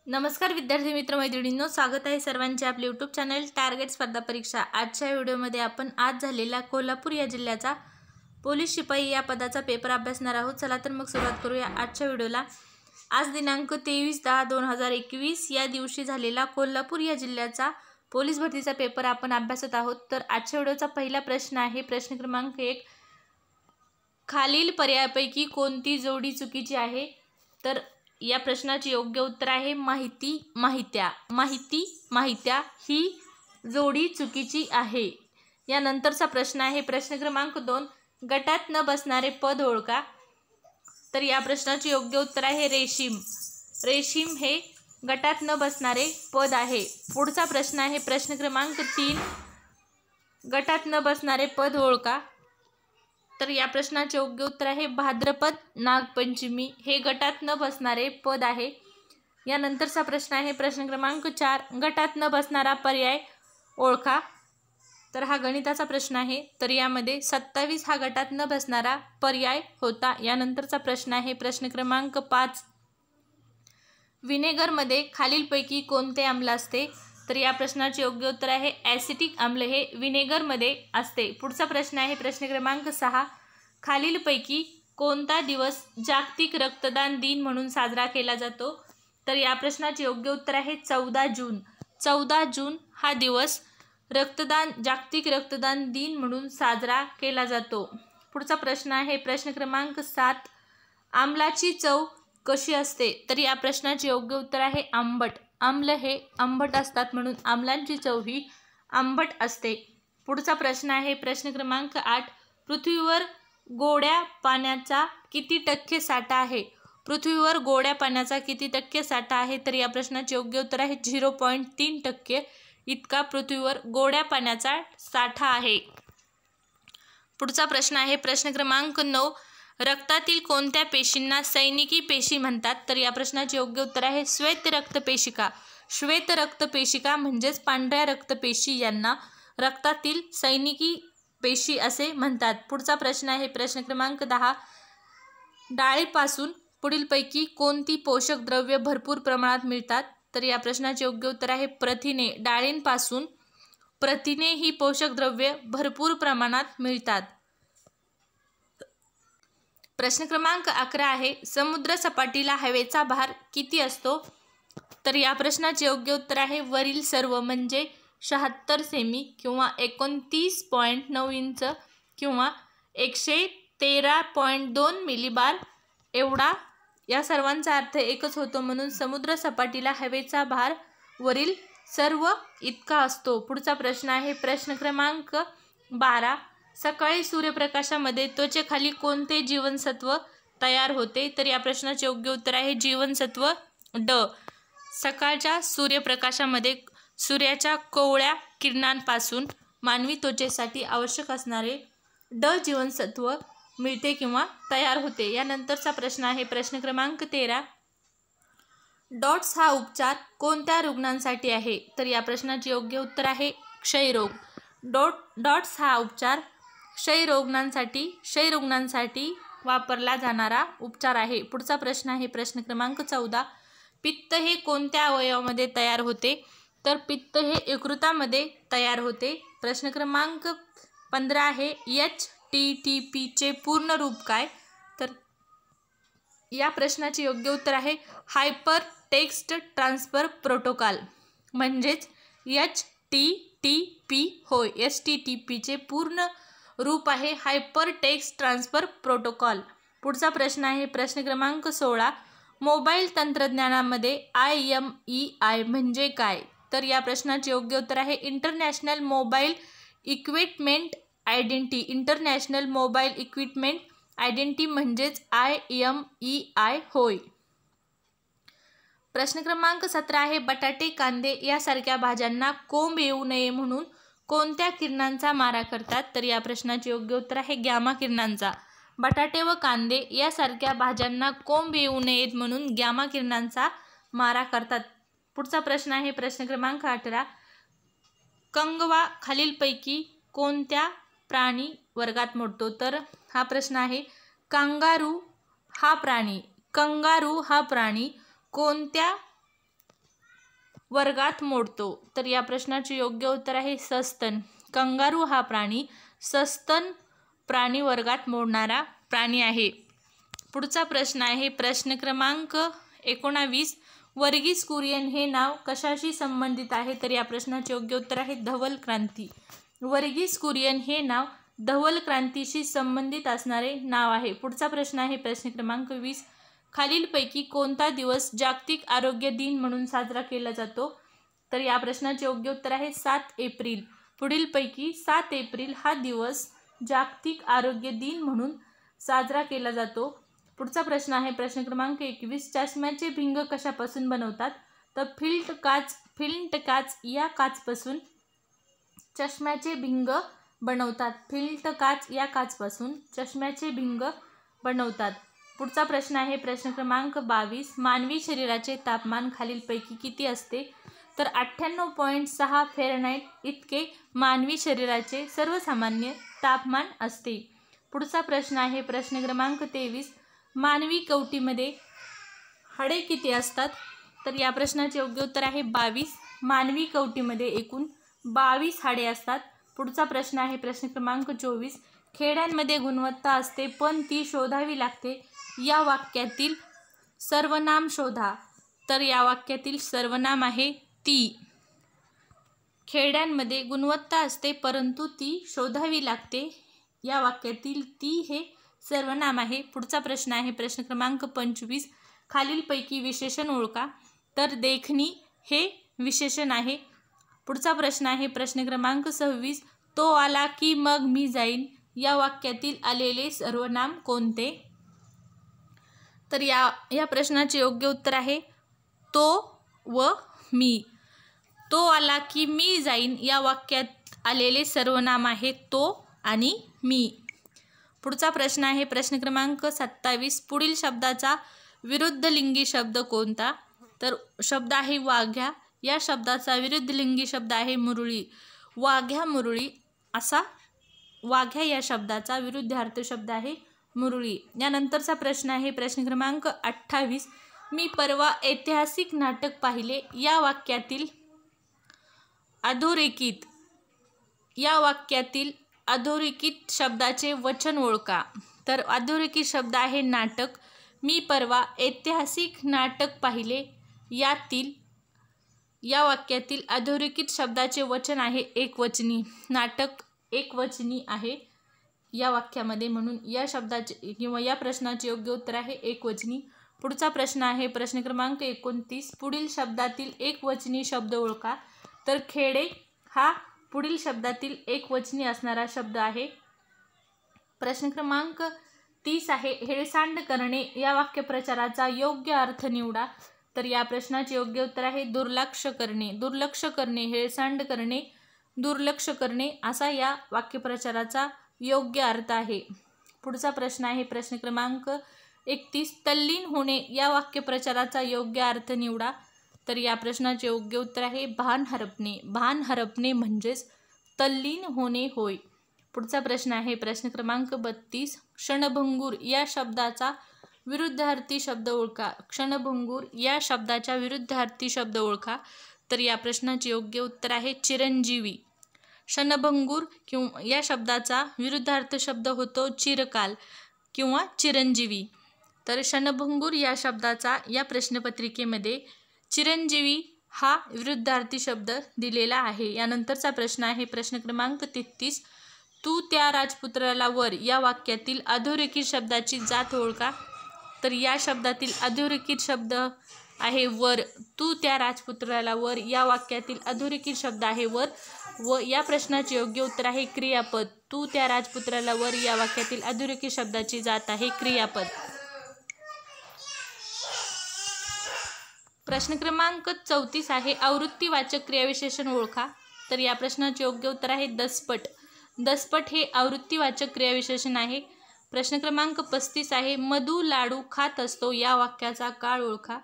नमस्कार विद्यार्थी मित्र मैत्रिणींनो, स्वागत आहे सर्वांचे आपले यूट्यूब चॅनल टार्गेट स्पर्धा परीक्षा। आजच्या व्हिडिओमध्ये आपण आज झालेला कोल्हापूर या जिल्ह्याचा पोलीस शिपाई या पदाचा पेपर अभ्यासणार आहोत। चला तर मग सुरुवात करूया आजच्या व्हिडिओला। आज दिनांक 23/10/2021 या दिवशी झालेला कोल्हापूर या जिल्ह्याचा पोलीस भरतीचा पेपर आपण अभ्यासत आहोत। तर आजच्या व्हिडिओचा पहिला प्रश्न आहे प्रश्न क्रमांक 1, खालील पर्यायापैकी कोणती जोडी चुकीची आहे? तर या प्रश्नाचे योग्य उत्तर आहे माहिती माहित्या। माहिती माहित्या ही जोडी चुकीची आहे। यानंतरचा प्रश्न आहे प्रश्न क्रमांक 2, गटात न बसणारे पद ओळखा। तर या प्रश्नाचे योग्य उत्तर आहे रेशीम। रेशीम हे गटात न बसणारे पद आहे। पुढचा प्रश्न आहे प्रश्न क्रमांक 3, गटात न बसणारे पद ओळखा। तर या प्रश्नाचे योग्य उत्तर आहे भाद्रपद नागपंचमी हे गटात न बसणारे पद आहे। यानंतरचा प्रश्न आहे प्रश्न क्रमांक 4, गटात न बसणारा पर्याय ओळखा। तर हा गणिताचा प्रश्न आहे। तर यामध्ये 27 हा गटात न बसणारा पर्याय होता। यानंतरचा प्रश्न आहे प्रश्न क्रमांक 5, व्हिनेगरमध्ये खालीलपैकी कोणते आम्ल असते? तर या प्रश्नाचे योग्य उत्तर आहे ॲसिटिक आम्ल हे व्हिनेगरमध्ये असते। पुढचा प्रश्न आहे प्रश्न क्रमांक 6, खालीलपैकी कोणता दिवस जागतिक रक्तदान दिन म्हणून साजरा केला जातो? तर या प्रश्नाचे योग्य उत्तर आहे 14 जून। 14 जून हा दिवस जागतिक रक्तदान दिन म्हणून साजरा केला जातो। पुढचा प्रश्न आहे प्रश्न क्रमांक 7, आम्लाची चव कशी असते? तर या प्रश्नाचे योग्य उत्तर आहे आंबट। आम्ल हे आंबट असतात म्हणून आम्लांची चव ही आंबट असते। पुढचा प्रश्न आहे प्रश्न क्रमांक 8, पृथ्वीवर गोड्या पाण्याचा किती टक्के साठा आहे? पृथ्वीवर गोड्या पाण्याचा किती टक्के साठा आहे? तर या प्रश्नाचे योग्य उत्तर आहे 0.3% इतका पृथ्वीवर गोड्या पाण्याचा साठा आहे। पुढचा प्रश्न आहे प्रश्न क्रमांक 9, रक्तातील कोणत्या पेशींना सैनिकी पेशी म्हणतात? तर या प्रश्नाचे योग्य उत्तर आहे श्वेत रक्तपेशिका। श्वेत रक्तपेशिका म्हणजेच पांढऱ्या रक्तपेशी यांना रक्तातील सैनिकी पेशी असे म्हणतात। पुढचा प्रश्न आहे प्रश्न क्रमांक 10, डाळीपासून पुढीलपैकी कोणती पोषक द्रव्ये भरपूर प्रमाणात मिळतात? तर या प्रश्नाचे योग्य उत्तर आहे प्रथिने। डाळींपासून प्रथिने ही पोषक द्रव्ये भरपूर प्रमाणात मिळतात। प्रश्न क्रमांक 11 आहे समुद्र सपाटीला हवेचा भार किती असतो? तर या प्रश्नाचे योग्य उत्तर आहे वरील सर्व म्हणजे 76 सेमी किंवा 29.9 इंच किंवा 113.2 मिलीबार एवढा। या सर्वांचा अर्थ एकच होतो म्हणून समुद्र सपाटीला हवेचा भार वरील सर्व इतका असतो। पुढचा प्रश्न आहे प्रश्न क्रमांक 12, सकाळी सूर्यप्रकाशामध्ये त्वचेखाली कोणते जीवनसत्व तयार होते? तर या प्रश्नाचे योग्य उत्तर आहे जीवनसत्व ड। सकाळच्या सूर्यप्रकाशामध्ये सूर्याच्या कोवळ्या किरणांपासून मानवी त्वचेसाठी आवश्यक असणारे ड जीवनसत्व मिळते किंवा तयार होते। यानंतरचा प्रश्न आहे प्रश्न क्रमांक 13, डॉट्स हा उपचार कोणत्या रुग्णांसाठी आहे? तर या प्रश्नाचे योग्य उत्तर आहे क्षयरोग। डॉट्स हा उपचार क्षयरुग्णांसाठी वापरला जाणारा उपचार आहे। पुढचा प्रश्न आहे प्रश्न क्रमांक 14, पित्त हे कोणत्या अवयवामध्ये तयार होते? तर पित्त हे यकृतामध्ये तयार होते। प्रश्न क्रमांक 15 आहे HTTP चे पूर्ण रूप काय? तर या प्रश्नाचे योग्य उत्तर आहे हायपर टेक्स्ट ट्रान्सफर प्रोटोकॉल म्हणजेच HTTP होय। HTTP चे पूर्ण रूप आहे हायपर टेक्स्ट ट्रान्सफर प्रोटोकॉल। पुढचा प्रश्न आहे प्रश्न क्रमांक 16, मोबाईल तंत्रज्ञानामध्ये IMEI म्हणजे काय? तर या प्रश्नाचे योग्य उत्तर आहे international mobile equipment identity. International mobile equipment identity म्हणजेच IMEI होय। प्रश्न क्रमांक 17 आहे बटाटे कांदे यासारख्या भाज्यांना कोंब येऊ नये म्हणून कोणत्या किरणांचा मारा करतात? तर या प्रश्नाचे योग्य उत्तर आहे गॅमा किरणांचा। बटाटे व कांदे यासारख्या भाज्यांना कोंब येऊ नयेत म्हणून गॅमा किरणांचा मारा करतात। पुढचा प्रश्न आहे प्रश्न क्रमांक 18, कंगवा खालीलपैकी कोणत्या प्राणी वर्गात मोडतो? तर हा प्रश्न आहे कंगारू हा प्राणी कोणत्या वर्गात मोडतो? तर या प्रश्नाचे योग्य उत्तर आहे सस्तन. कंगारू हा प्राणी सस्तन प्राणी वर्गात मोडणारा प्राणी आहे. पुढचा प्रश्न आहे प्रश्न क्रमांक 19. वर्गीस कुरियन हे नाव कशाशी संबंधित आहे? तर या प्रश्नाचे योग्य उत्तर आहे धवल क्रांती. वर्गीस कुरियन हे नाव धवल क्रांतीशी संबंधित असणारे नाव आहे. पुढचा प्रश्न आहे प्रश्न क्रमांक 20. खालीलपैकी कोणता दिवस जागतिक आरोग्य दिन म्हणून साजरा केला जातो? तर या प्रश्नाचे योग्य उत्तर आहे 7 एप्रिल. पुढीलपैकी 7 एप्रिल हा दिवस जागतिक आरोग्य दिन म्हणून साजरा केला जातो. पुढचा प्रश्न आहे प्रश्न क्रमांक 21. चष्म्याचे भिंग कशापासून बनवतात? तर फिल्ट काच या काचपासून चष्म्याचे भिंग बनवतात. फिल्ट काच या काचपासून चष्म्याचे भिंग बनवतात. पुढचा प्रश्न आहे प्रश्न क्रमांक 22. मानवी शरीराचे तापमान खालीलपैकी किती असते? तर 98.6 फॅरेनहाइट इतके मानवी शरीराचे सर्वसामान्य तापमान असते. पुढचा प्रश्न आहे प्रश्न क्रमांक 23. मानवी कवटीमध्ये हाडे किती असतात? तर या प्रश्नाचे योग्य उत्तर आहे 22. मानवी कवटीमध्ये एकूण 22 हाडे असतात. पुढचा प्रश्न आहे प्रश्न क्रमांक 24. खेड्यांमध्ये गुणवत्ता असते पण ती शोधावी लागते, या वाक्यातील सर्वनाम शोधा. तर या वाक्यातील सर्वनाम आहे ती. खेड्यांमध्ये गुणवत्ता असते परंतु ती शोधावी लागते, या वाक्यातील ती हे सर्वनाम आहे. पुढचा प्रश्न आहे प्रश्न क्रमांक 25. खालीलपैकी विशेषण ओळखा. तर देखणी हे विशेषण आहे. पुढचा प्रश्न आहे प्रश्न क्रमांक 26. तो आला की मग मी जाईन, या वाक्यातील आलेले सर्वनाम कोणते? तर या प्रश्नाचे योग्य उत्तर आहे तो व मी. तो आला की मी जाईन या वाक्यात आलेले सर्वनाम आहे तो आणि मी. पुढचा प्रश्न आहे प्रश्न क्रमांक 27. पुढील शब्दाचा विरुद्धलिंगी शब्द कोणता? तर शब्द आहे वाघ्या. या शब्दाचा विरुद्धलिंगी शब्द आहे मुरळी. वाघ्या मुरळी असा वाघ्या या शब्दाचा विरुद्धार्थ शब्द आहे मुरळी. यानंतरचा प्रश्न आहे प्रश्न क्रमांक 28. मी परवा ऐतिहासिक नाटक पाहिले, या वाक्यातील अधोरेखित अधोरेखित शब्दाचे वचन ओळखा. तर अधोरेखित शब्द आहे नाटक. मी परवा ऐतिहासिक नाटक पाहिले, या वाक्यातील अधोरेखित शब्दाचे वचन आहे एकवचनी. नाटक एकवचनी आहे या वाक्यामध्ये, म्हणून या शब्दाचे किंवा या प्रश्नाचे योग्य उत्तर आहे एकवचनी. पुढचा प्रश्न आहे प्रश्न क्रमांक 29. पुढील शब्दातील एकवचनी शब्द ओळखा. तर खेडे हा पुढील शब्दातील एकवचनी असणारा शब्द आहे. प्रश्न क्रमांक 30 आहे हेळसांड करणे, या वाक्यप्रचाराचा योग्य अर्थ निवडा. तर या प्रश्नाचे योग्य उत्तर आहे दुर्लक्ष करणे. दुर्लक्ष करणे, हेळसांड करणे, दुर्लक्ष करणे असा या वाक्यप्रचाराचा योग्य अर्थ आहे. पुढचा प्रश्न आहे प्रश्न क्रमांक 31. तल्लीन होणे, या वाक्यप्रचाराचा योग्य अर्थ निवडा. तर या प्रश्नाचे योग्य उत्तर आहे भान हरपणे. भान हरपणे म्हणजेच तल्लीन होणे होय. पुढचा प्रश्न आहे प्रश्न क्रमांक 32. क्षणभंगूर या शब्दाचा विरुद्धार्थी शब्द ओळखा. क्षणभंगूर या शब्दाचा विरुद्धार्थी शब्द ओळखा. तर या प्रश्नाचे योग्य उत्तर आहे चिरंजीवी. क्षणभंगूर किंवा या शब्दाचा विरुद्धार्थ शब्द होतो चिरकाल किंवा चिरंजीवी. तर क्षणभंगूर या शब्दाचा या प्रश्नपत्रिकेमध्ये चिरंजीवी हा विरुद्धार्थी शब्द दिलेला आहे. यानंतरचा प्रश्न आहे प्रश्न क्रमांक 33. तू त्या राजपुत्राला वर, या वाक्यातील अधोरेखित शब्दाची जात ओळखा. तर या शब्दातील अधोरेखित शब्द आहे वर. तू त्या राजपुत्राला वर, या वाक्यातील अधोरेखित शब्द आहे वर व या प्रश्नाचे योग्य उत्तर आहे क्रियापद. तू त्या राजपुत्राला वर या वाक्यातील अधोरेखित शब्दाची जात आहे क्रियापद. प्रश्न क्रमांक 34 आहे आवृत्तीवाचक क्रियाविशेषण ओळखा. तर या प्रश्नाचे योग्य उत्तर आहे दसपट. दसपट हे आवृत्तीवाचक क्रियाविशेषण आहे. प्रश्न क्रमांक 35 आहे मधु लाडू खात असतो, या वाक्याचा काळ ओळखा.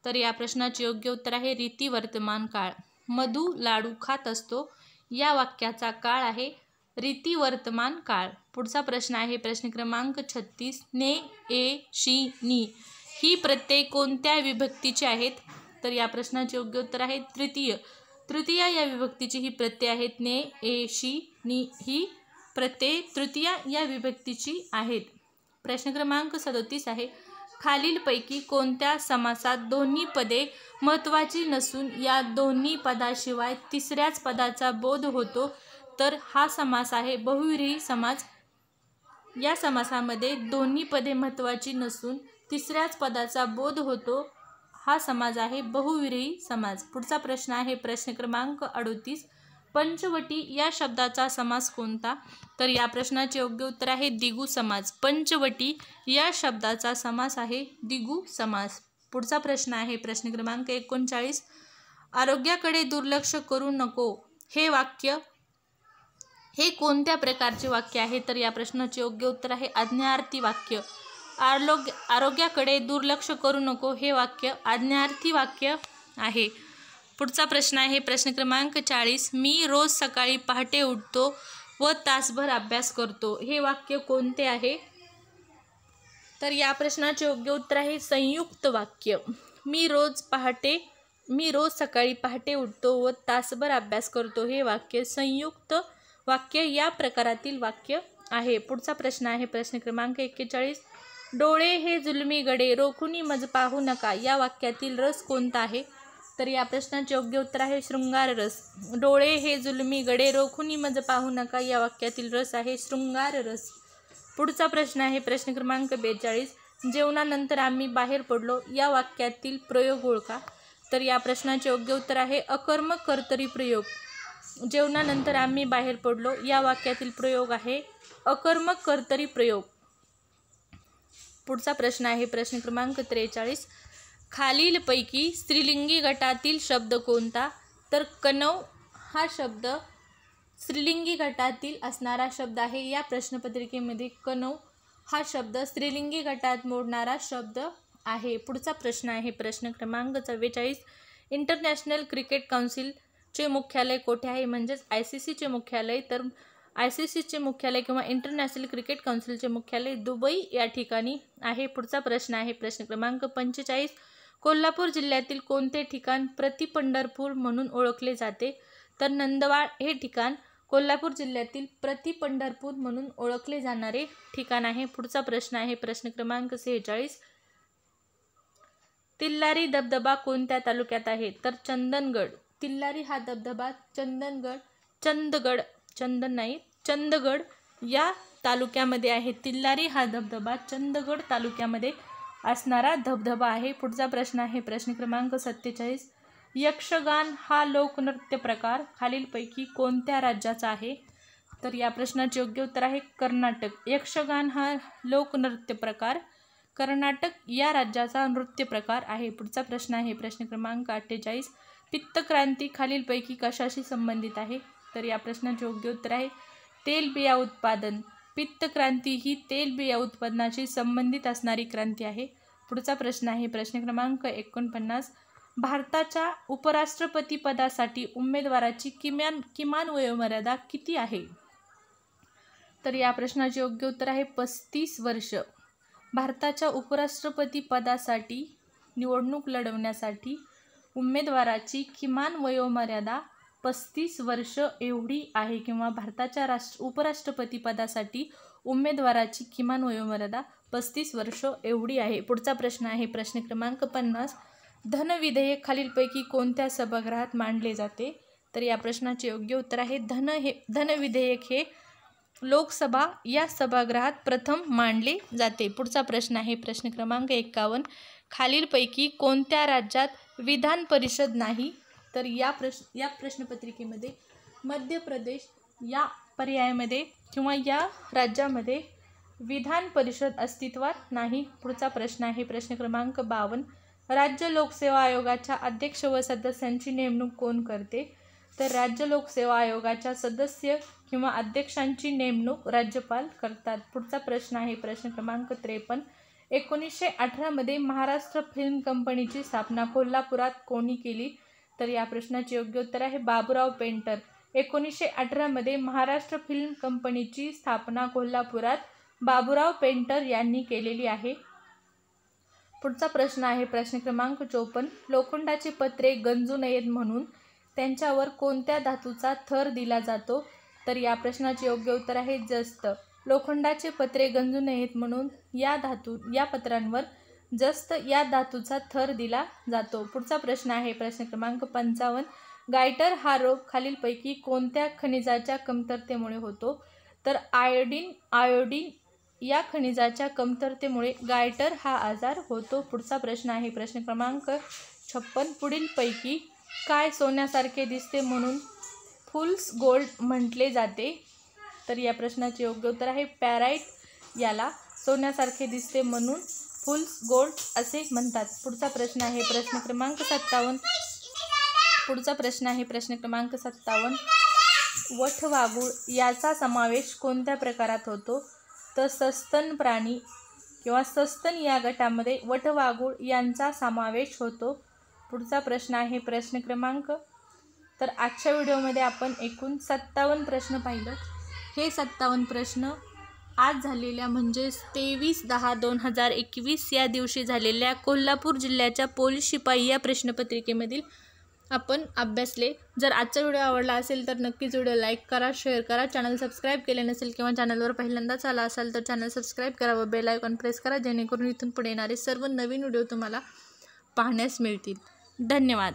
तर या प्रश्नाचे योग्य उत्तर आहे रीती वर्तमान काळ. मधु लाडू खात असतो या वाक्याचा काळ आहे रीती वर्तमान काळ. पुढचा प्रश्न आहे प्रश्न क्रमांक 36. ने, ए, शी, नी ही प्रत्यय कोणत्या विभक्तीचे आहेत. तर या प्रश्नाचे योग्य उत्तर आहे तृतीय. तृतीय या विभक्तीची ही प्रत्यय आहेत. ने, ए, शी, नी ही प्रत्यय तृतीय या विभक्तीची आहेत. प्रश्न क्रमांक 37 आहे. खालीलपैकी कोणत्या समासात दोन्ही पदे महत्त्वाची नसून या दोन्ही पदाशिवाय तिसऱ्याच पदाचा बोध होतो? तर हा समास आहे बहुव्रीही समास. या समासामध्ये दोन्ही पदे महत्त्वाची नसून तिसऱ्याच पदाचा बोध होतो. हा समास आहे बहुव्रीही समास. पुढचा प्रश्न आहे प्रश्न क्रमांक 38. पंचवटी या शब्दाचा समास कोणता? तर या प्रश्नाचे योग्य उत्तर आहे द्विगु समास. पंचवटी या शब्दाचा समास आहे द्विगु समास. पुढचा प्रश्न आहे प्रश्न क्रमांक 39. आरोग्याकडे दुर्लक्ष करू नको हे वाक्य हे कोणत्या प्रकारचे वाक्य आहे? तर या प्रश्नाचे योग्य उत्तर आहे आज्ञार्थी वाक्य. आरोग्याकडे दुर्लक्ष करू नको हे वाक्य आज्ञार्थी वाक्य आहे. पुढचा प्रश्न आहे प्रश्न क्रमांक 40. मी रोज सकाळी पहाटे उठतो व तासभर अभ्यास करतो हे वाक्य कोणते आहे? तर या प्रश्नाचे योग्य उत्तर आहे संयुक्त वाक्य. मी रोज सकाळी पहाटे उठतो व तासभर अभ्यास करतो हे वाक्य संयुक्त वाक्य या प्रकारातील वाक्य आहे. पुढचा प्रश्न आहे प्रश्न क्रमांक 41. डोळे हे जुलमी गडे रोखुनी मज पाहू नका या वाक्यातील रस कोणता आहे? तर या प्रश्नाचे योग्य उत्तर आहे शृंगार रस. डोळे हे जुलमी गडे रोखुनी मज पाहू नका या वाक्यातील रस आहे शृंगार रस. पुढचा प्रश्न आहे प्रश्न क्रमांक 42. जेवणानंतर आम्ही बाहेर पडलो या वाक्यातील प्रयोग ओळखा. तर या प्रश्नाचे योग्य उत्तर आहे अकर्मक कर्तरी प्रयोग. जेवणानंतर आम्ही बाहेर पडलो या वाक्यातील प्रयोग आहे अकर्मक कर्तरी प्रयोग. पुढचा प्रश्न आहे प्रश्न क्रमांक 43. खालीलपैकी स्त्रीलिंगी गटातील शब्द कोणता? तर कणव हा शब्द स्त्रीलिंगी गटातील असणारा शब्द आहे. या प्रश्नपत्रिकेमध्ये कणव हा शब्द स्त्रीलिंगी गटात मोडणारा शब्द आहे. पुढचा प्रश्न आहे प्रश्न क्रमांक 44. इंटरनॅशनल क्रिकेट काउन्सिलचे मुख्यालय कोठे आहे? म्हणजेच ICCचे मुख्यालय. तर ICCचे मुख्यालय किंवा इंटरनॅशनल क्रिकेट काउन्सिलचे मुख्यालय दुबई या ठिकाणी आहे. पुढचा प्रश्न आहे प्रश्न क्रमांक 45. कोल्हापूर जिल्ह्यातील कोणते ठिकाण प्रतिपंढरपूर म्हणून ओळखले जाते? तर नंदवाळ हे ठिकाण कोल्हापूर जिल्ह्यातील प्रतिपंढरपूर म्हणून ओळखले जाणारे ठिकाण आहे. पुढचा प्रश्न आहे प्रश्न क्रमांक 46. तिल्लारी धबधबा कोणत्या तालुक्यात आहे? तर चंदगड. तिल्लारी हा धबधबा चंदगड या तालुक्यामध्ये आहे. तिल्लारी हा धबधबा चंदगड तालुक्यामध्ये असणारा धबधबा आहे. पुढचा प्रश्न आहे प्रश्न क्रमांक 47. यक्षगान हा लोकनृत्य प्रकार खालीलपैकी कोणत्या राज्याचा आहे? तर या प्रश्नाचे योग्य उत्तर आहे कर्नाटक. यक्षगान हा लोकनृत्य प्रकार कर्नाटक या राज्याचा नृत्य प्रकार आहे. पुढचा प्रश्न आहे प्रश्न क्रमांक 48. पित्तक्रांती खालीलपैकी कशाशी संबंधित आहे? तर या प्रश्नाचे योग्य उत्तर आहे तेलबिया उत्पादन. पित्तक्रांती ही तेलबिया उत्पादनाशी संबंधित असणारी क्रांती आहे. पुढचा प्रश्न आहे प्रश्न क्रमांक 49. भारताच्या उपराष्ट्रपती पदासाठी उमेदवाराची किमान वयोमर्यादा किती आहे? तर या प्रश्नाचे योग्य उत्तर आहे 35 वर्ष. भारताच्या उपराष्ट्रपती पदासाठी निवडणूक लढवण्यासाठी उमेदवाराची किमान वयोमर्यादा 35 वर्ष एवढी आहे किंवा भारताच्या उपराष्ट्रपती पदासाठी उमेदवाराची किमान वयोमर्यादा 35 वर्ष एवढी आहे. पुढचा प्रश्न आहे प्रश्न क्रमांक 50. धन विधेयक खालीलपैकी कोणत्या सभागृहात मांडले जाते? तर या प्रश्नाचे योग्य उत्तर आहे धन विधेयक हे लोकसभा या सभागृहात प्रथम मांडले जाते. पुढचा प्रश्न आहे प्रश्न क्रमांक 51. खालीलपैकी कोणत्या राज्यात विधान परिषद नाही? तर या प्रश्नपत्रिकेमध्ये मध्य प्रदेश या पर्यायामध्ये किंवा या राज्यामध्ये विधान परिषद अस्तित्वात नाही. पुढचा प्रश्न आहे प्रश्न क्रमांक 52. राज्य लोकसेवा आयोगाच्या अध्यक्ष व सदस्यांची नेमणूक कोण करते? तर राज्य लोकसेवा आयोगाच्या सदस्य किंवा अध्यक्षांची नेमणूक राज्यपाल करतात. पुढचा प्रश्न आहे प्रश्न क्रमांक 53. 1918 मध्ये महाराष्ट्र फिल्म कंपनीची स्थापना कोल्हापुरात कोणी केली? तर या प्रश्नाचे योग्य उत्तर आहे बाबूराव पेंटर. 1918 मध्ये महाराष्ट्र फिल्म कंपनीची स्थापना कोल्हापुरात बाबूराव पेंटर यांनी केलेली आहे. पुढचा प्रश्न आहे प्रश्न क्रमांक 54. लोखंडाची पत्रे गंजू नयेत म्हणून त्यांच्यावर कोणत्या धातूचा थर दिला जातो? तर या प्रश्नाचे योग्य उत्तर आहे जस्त. लोखंडाचे पत्रे गंजू नयेत म्हणून या पत्रांवर जस्त या धातूचा थर दिला जातो. पुढचा प्रश्न आहे प्रश्न क्रमांक 55. गायटर हा रोग खालीलपैकी कोणत्या खनिजाच्या कमतरतेमुळे होतो? तर आयोडीन या खनिजाच्या कमतरतेमुळे गायटर हा आजार होतो. पुढचा प्रश्न आहे प्रश्न क्रमांक 56. पुढीलपैकी काय सोन्यासारखे दिसते म्हणून फुल्स गोल्ड म्हटले जाते? तर या प्रश्नाचे योग्य उत्तर आहे पॅराइट. याला सोन्यासारखे दिसते म्हणून फुल्स गोल्ड असे म्हणतात. पुढचा प्रश्न आहे प्रश्न क्रमांक 57. वटवाघूळ याचा समावेश कोणत्या प्रकारात होतो? तर सस्तन प्राणी किंवा सस्तन या गटामध्ये वटवाघूळ यांचा समावेश होतो. पुढचा प्रश्न आहे प्रश्न क्रमांक. तर आजच्या व्हिडिओमध्ये आपण एकूण 57 प्रश्न पाहिलं. हे 57 प्रश्न आज झालेल्या म्हणजेच 23/10/2021 या दिवशी झालेल्या कोल्हापूर जिल्ह्याच्या पोलीस शिपाई या प्रश्नपत्रिकेमधील आपण अभ्यासले. जर आजचा व्हिडिओ आवडला असेल तर नक्कीच व्हिडिओ लाईक करा, शेअर करा. चॅनल सबस्क्राईब केले नसेल किंवा चॅनलवर पहिल्यांदाच आला असाल तर चॅनल सबस्क्राईब करा व बेल आयकॉन प्रेस करा, जेणेकरून इथून पुढे येणारे सर्व नवीन व्हिडिओ तुम्हाला पाहण्यास मिळतील. धन्यवाद.